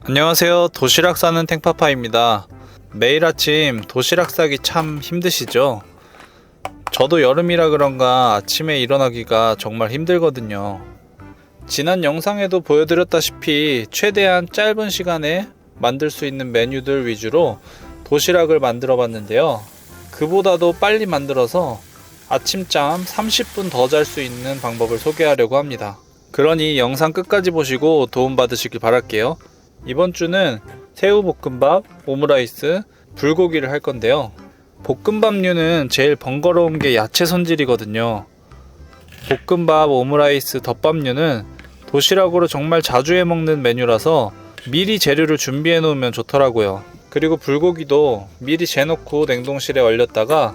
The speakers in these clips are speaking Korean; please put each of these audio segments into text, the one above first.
안녕하세요. 도시락 싸는 탱파파입니다. 매일 아침 도시락 싸기 참 힘드시죠? 저도 여름이라 그런가 아침에 일어나기가 정말 힘들거든요. 지난 영상에도 보여드렸다시피 최대한 짧은 시간에 만들 수 있는 메뉴들 위주로 도시락을 만들어 봤는데요. 그보다도 빨리 만들어서 아침잠 30분 더 잘 수 있는 방법을 소개하려고 합니다. 그러니 영상 끝까지 보시고 도움받으시길 바랄게요. 이번 주는 새우볶음밥, 오므라이스, 불고기를 할 건데요. 볶음밥류는 제일 번거로운 게 야채 손질이거든요. 볶음밥, 오므라이스, 덮밥류는 도시락으로 정말 자주 해먹는 메뉴라서 미리 재료를 준비해 놓으면 좋더라고요. 그리고 불고기도 미리 재놓고 냉동실에 얼렸다가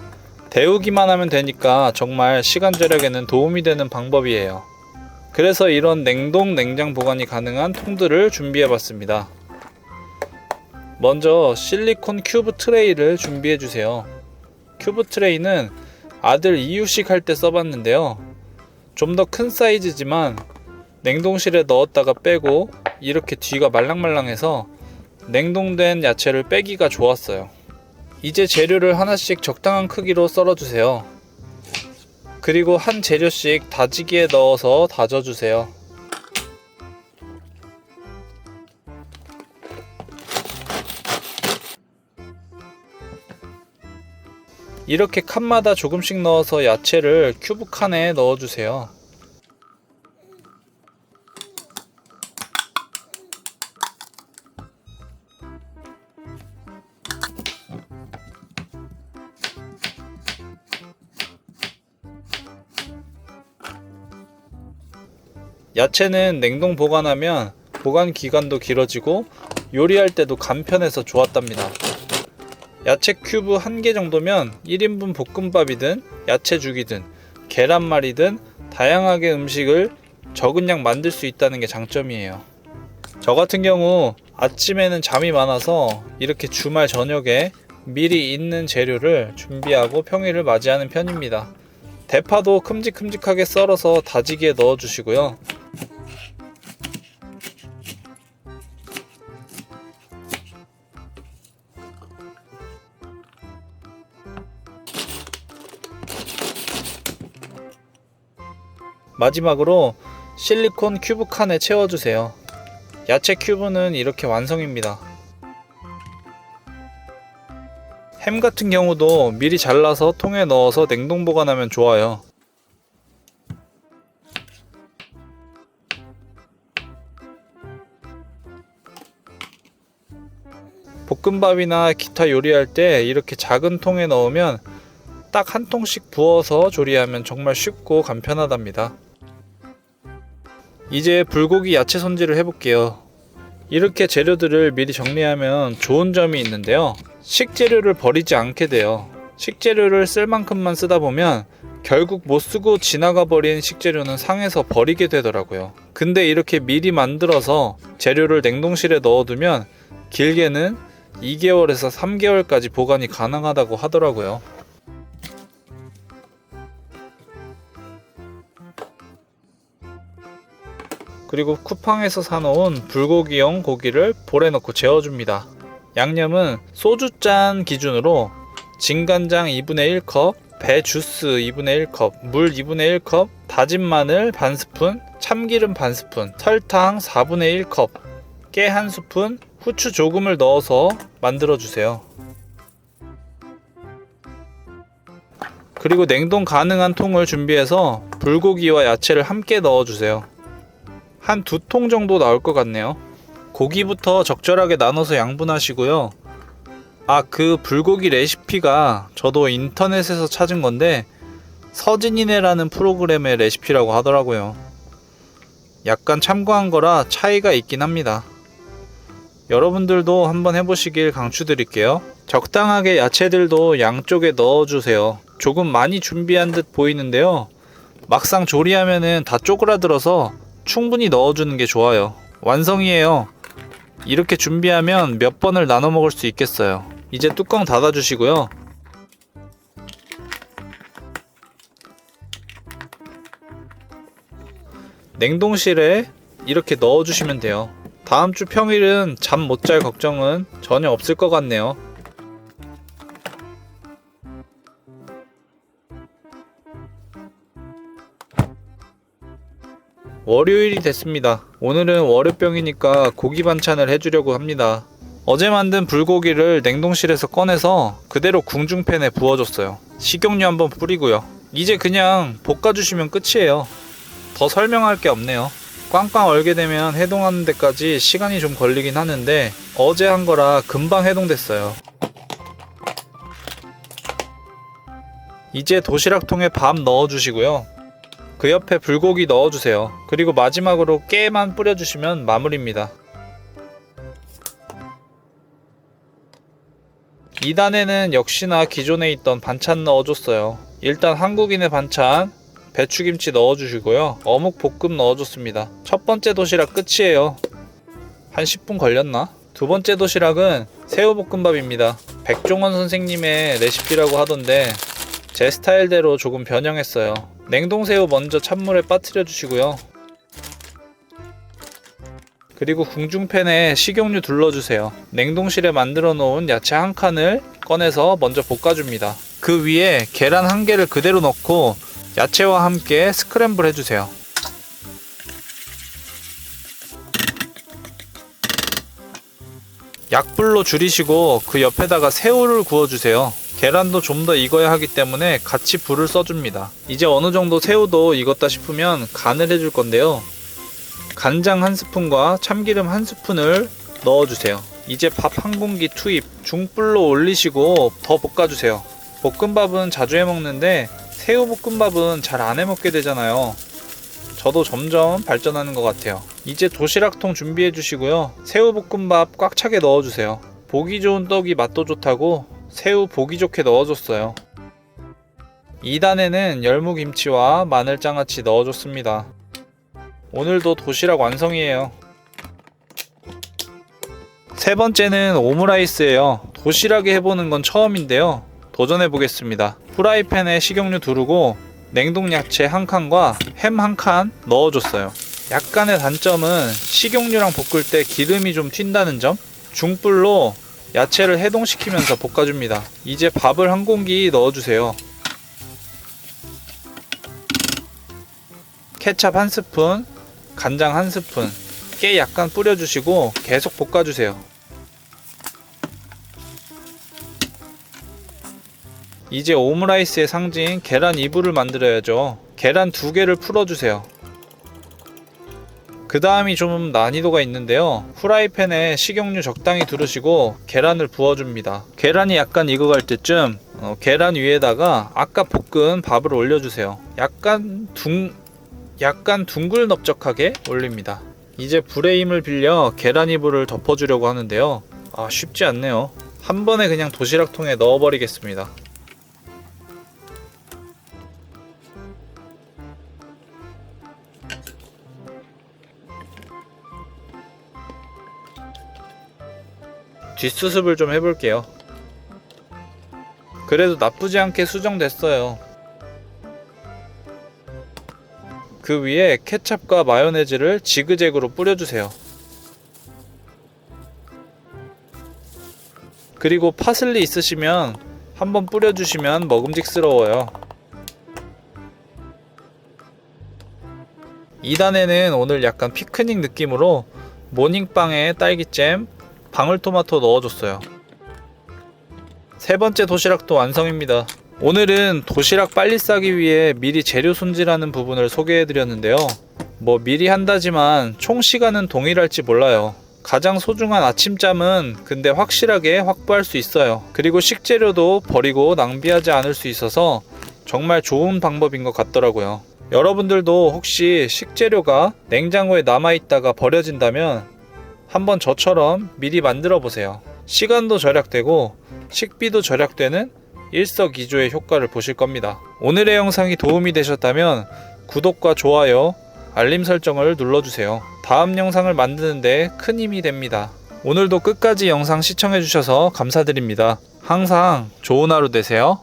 데우기만 하면 되니까 정말 시간 절약에는 도움이 되는 방법이에요. 그래서 이런 냉동, 냉장 보관이 가능한 통들을 준비해 봤습니다. 먼저 실리콘 큐브 트레이를 준비해 주세요. 큐브 트레이는 아들 이유식 할 때 써봤는데요. 좀 더 큰 사이즈지만 냉동실에 넣었다가 빼고 이렇게 뒤가 말랑말랑해서 냉동된 야채를 빼기가 좋았어요. 이제 재료를 하나씩 적당한 크기로 썰어 주세요. 그리고 한 재료씩 다지기에 넣어서 다져주세요. 이렇게 칸마다 조금씩 넣어서 야채를 큐브 칸에 넣어주세요. 야채는 냉동 보관하면 보관 기간도 길어지고 요리할 때도 간편해서 좋았답니다. 야채 큐브 1개 정도면 1인분 볶음밥이든 야채죽이든 계란말이든 다양하게 음식을 적은 양 만들 수 있다는 게 장점이에요. 저 같은 경우 아침에는 잠이 많아서 이렇게 주말 저녁에 미리 있는 재료를 준비하고 평일을 맞이하는 편입니다. 대파도 큼직큼직하게 썰어서 다지기에 넣어주시고요. 마지막으로 실리콘 큐브 칸에 채워주세요. 야채 큐브는 이렇게 완성입니다. 햄 같은 경우도 미리 잘라서 통에 넣어서 냉동 보관하면 좋아요. 볶음밥이나 기타 요리할 때 이렇게 작은 통에 넣으면 딱 한 통씩 부어서 조리하면 정말 쉽고 간편하답니다. 이제 불고기 야채 손질을 해볼게요. 이렇게 재료들을 미리 정리하면 좋은 점이 있는데요. 식재료를 버리지 않게 돼요. 식재료를 쓸 만큼만 쓰다 보면 결국 못 쓰고 지나가 버린 식재료는 상해서 버리게 되더라고요. 근데 이렇게 미리 만들어서 재료를 냉동실에 넣어두면 길게는 2개월에서 3개월까지 보관이 가능하다고 하더라고요. 그리고 쿠팡에서 사놓은 불고기용 고기를 볼에 넣고 재워줍니다. 양념은 소주잔 기준으로 진간장 2분의 1컵, 배 주스 2분의 1컵, 물 2분의 1컵, 다진 마늘 반 스푼, 참기름 반 스푼, 설탕 4분의 1컵, 깨 한 스푼, 후추 조금을 넣어서 만들어주세요. 그리고 냉동 가능한 통을 준비해서 불고기와 야채를 함께 넣어주세요. 한 2통 정도 나올 것 같네요. 고기부터 적절하게 나눠서 양분하시고요. 그 불고기 레시피가 저도 인터넷에서 찾은 건데 서진이네라는 프로그램의 레시피라고 하더라고요. 약간 참고한 거라 차이가 있긴 합니다. 여러분들도 한번 해보시길 강추드릴게요. 적당하게 야채들도 양쪽에 넣어주세요. 조금 많이 준비한 듯 보이는데요. 막상 조리하면은 다 쪼그라들어서 충분히 넣어주는 게 좋아요. 완성이에요. 이렇게 준비하면 몇 번을 나눠 먹을 수 있겠어요. 이제 뚜껑 닫아주시고요. 냉동실에 이렇게 넣어주시면 돼요. 다음 주 평일은 잠 못 잘 걱정은 전혀 없을 것 같네요. 월요일이 됐습니다. 오늘은 월요병이니까 고기 반찬을 해주려고 합니다. 어제 만든 불고기를 냉동실에서 꺼내서 그대로 궁중팬에 부어줬어요. 식용유 한번 뿌리고요. 이제 그냥 볶아주시면 끝이에요. 더 설명할 게 없네요. 꽝꽝 얼게 되면 해동하는 데까지 시간이 좀 걸리긴 하는데 어제 한 거라 금방 해동됐어요. 이제 도시락통에 밥 넣어주시고요. 그 옆에 불고기 넣어주세요. 그리고 마지막으로 깨만 뿌려주시면 마무리입니다. 2단에는 역시나 기존에 있던 반찬 넣어줬어요. 일단 한국인의 반찬 배추김치 넣어주시고요. 어묵볶음 넣어줬습니다. 첫 번째 도시락 끝이에요. 한 10분 걸렸나? 두 번째 도시락은 새우볶음밥입니다. 백종원 선생님의 레시피라고 하던데 제 스타일대로 조금 변형했어요. 냉동새우 먼저 찬물에 빠뜨려 주시고요. 그리고 궁중팬에 식용유 둘러주세요. 냉동실에 만들어 놓은 야채 한 칸을 꺼내서 먼저 볶아줍니다. 그 위에 계란 한 개를 그대로 넣고 야채와 함께 스크램블 해주세요. 약불로 줄이시고 그 옆에다가 새우를 구워주세요. 계란도 좀 더 익어야 하기 때문에 같이 불을 써줍니다. 이제 어느 정도 새우도 익었다 싶으면 간을 해줄 건데요. 간장 한 스푼과 참기름 한 스푼을 넣어주세요. 이제 밥 한 공기 투입, 중불로 올리시고 더 볶아주세요. 볶음밥은 자주 해먹는데 새우볶음밥은 잘 안 해먹게 되잖아요. 저도 점점 발전하는 것 같아요. 이제 도시락통 준비해 주시고요. 새우볶음밥 꽉 차게 넣어주세요. 보기 좋은 떡이 맛도 좋다고 새우 보기 좋게 넣어줬어요. 2단에는 열무김치와 마늘장아찌 넣어줬습니다. 오늘도 도시락 완성이에요. 세 번째는 오므라이스예요. 도시락에 해보는 건 처음인데요. 도전해보겠습니다. 프라이팬에 식용유 두르고 냉동 야채 한 칸과 햄 한 칸 넣어줬어요. 약간의 단점은 식용유랑 볶을 때 기름이 좀 튄다는 점. 중불로 야채를 해동시키면서 볶아줍니다. 이제 밥을 한 공기 넣어주세요. 케찹 한 스푼, 간장 한 스푼, 깨 약간 뿌려주시고 계속 볶아주세요. 이제 오므라이스의 상징 계란 이불을 만들어야죠. 계란 2개를 풀어주세요. 그 다음이 좀 난이도가 있는데요. 후라이팬에 식용유 적당히 두르시고 계란을 부어줍니다. 계란이 약간 익어갈 때쯤 계란 위에다가 아까 볶은 밥을 올려주세요. 약간 둥글넓적하게 올립니다. 이제 불의 힘을 빌려 계란 이불을 덮어주려고 하는데요. 쉽지 않네요. 한 번에 그냥 도시락통에 넣어버리겠습니다. 뒷수습을 좀 해볼게요. 그래도 나쁘지 않게 수정됐어요. 그 위에 케첩과 마요네즈를 지그재그로 뿌려주세요. 그리고 파슬리 있으시면 한번 뿌려주시면 먹음직스러워요. 2단에는 오늘 약간 피크닉 느낌으로 모닝빵에 딸기잼, 방울토마토 넣어줬어요. 세 번째 도시락도 완성입니다. 오늘은 도시락 빨리 싸기 위해 미리 재료 손질하는 부분을 소개해드렸는데요. 미리 한다지만 총 시간은 동일할지 몰라요. 가장 소중한 아침잠은 근데 확실하게 확보할 수 있어요. 그리고 식재료도 버리고 낭비하지 않을 수 있어서 정말 좋은 방법인 것 같더라고요. 여러분들도 혹시 식재료가 냉장고에 남아있다가 버려진다면 한번 저처럼 미리 만들어 보세요. 시간도 절약되고 식비도 절약되는 일석이조의 효과를 보실 겁니다. 오늘의 영상이 도움이 되셨다면 구독과 좋아요, 알림 설정을 눌러주세요. 다음 영상을 만드는데 큰 힘이 됩니다. 오늘도 끝까지 영상 시청해주셔서 감사드립니다. 항상 좋은 하루 되세요.